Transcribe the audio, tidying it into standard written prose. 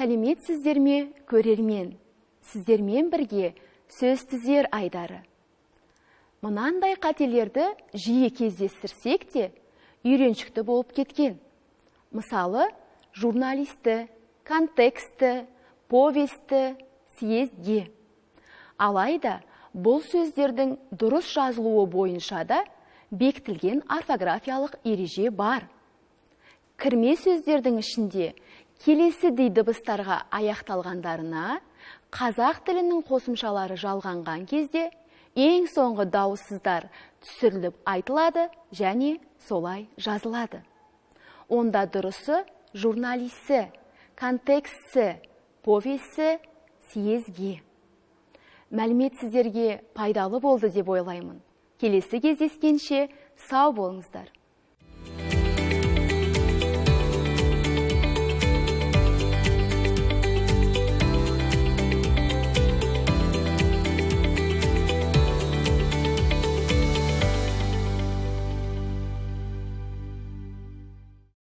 Сәлеметсіздер ме, көрермен? Сіздермен бірге сөз түзер айдары. Мынандай қателерді жиі кездестірсек те, үйреншікті болып кеткен. Мысалы, журналисті, контексті, повесті, съезге. Алайда, бұл сөздердің дұрыс жазылуы бойынша да бекітілген орфографиялық ереже бар. Кірме сөздердің ішінде келесідей дыбыстарға аяқталғандарына қазақ тілінің қосымшалары жалғанған кезде ең соңғы дауыссыздар түсіріліп айтылады және солай жазылады. Онда дұрысы журналисі, контексті, повесі, съезге. Мәлімет сіздерге пайдалы болды деп ойлаймын. Келесі кездескенше сау болыңыздар.